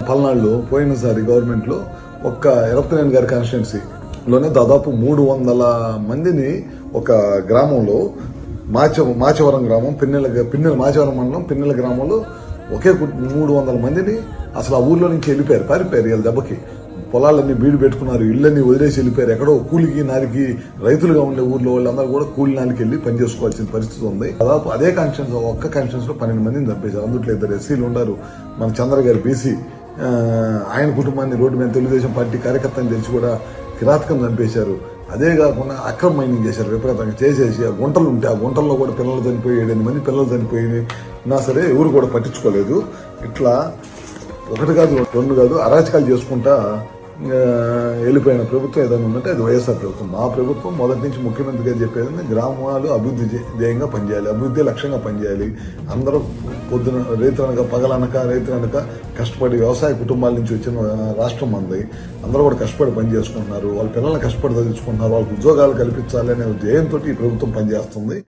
పల్నాడులో పోయినసారి గవర్నమెంట్లో ఒక్క ఎరపతినేని గారి కాన్స్టిట్యున్సీలోనే దాదాపు 300 మందిని ఒక గ్రామంలో మాచవరం గ్రామం పిన్నెల మాచవరం మండలం పిన్నెల గ్రామంలో ఒకే 300 మందిని అసలు ఆ ఊర్లో నుంచి వెళ్ళిపోయారు, పారిపోయారు వీళ్ళ దెబ్బకి. పొలాలన్నీ బీడు పెట్టుకున్నారు, ఇళ్ళన్నీ వదిలేసి వెళ్ళిపోయారు. ఎక్కడో కూలికి నాలికి రైతులుగా ఉండే ఊర్లో వాళ్ళందరూ కూడా కూలి నాలికి వెళ్ళి పనిచేసుకోవాల్సిన పరిస్థితి ఉంది. దాదాపు అదే కాన్స్టిట్యున్సీ ఒక్క కాన్స్టిట్యున్సీలో 12 మందిని చంపేశారు. అందుట్లో 2 ఎస్సీలు ఉన్నారు. మన చంద్ర గారు బీసీ, ఆయన కుటుంబాన్ని రోడ్డు మీద తెలుగుదేశం పార్టీ కార్యకర్తని తెలిసి కూడా కిరాతకం చంపేశారు. అదే కాకుండా అక్రమ మైనింగ్ చేశారు, విపరీతంగా చేసేసి ఆ గుంటలు ఉంటే ఆ గుంటల్లో కూడా పిల్లలు చనిపోయి 7 మంది పిల్లలు చనిపోయినా సరే ఎవరు కూడా పట్టించుకోలేదు. ఇట్లా 1 కాదు 2 కాదు అరాచకాలు చేసుకుంటా వెళ్ళిపోయిన ప్రభుత్వం ఏదైనా ఉందంటే అది వైఎస్ఆర్ ప్రభుత్వం. మా ప్రభుత్వం మొదటి నుంచి ముఖ్యమంత్రి గారు చెప్పేది గ్రామాలు అభివృద్ధి ధ్యేయంగా పనిచేయాలి, అభివృద్ధి లక్ష్యంగా పనిచేయాలి. అందరూ పొద్దున రైతులనక రైతులనక కష్టపడి వ్యవసాయ కుటుంబాల నుంచి వచ్చిన రాష్ట్రం మంది. అందరూ కూడా కష్టపడి పని చేసుకుంటున్నారు, వాళ్ళ పిల్లల్ని కష్టపడి చదివించుకుంటున్నారు, వాళ్ళకి ఉద్యోగాలు కల్పించాలి అనే ధ్యేయంతో ఈ ప్రభుత్వం పనిచేస్తుంది.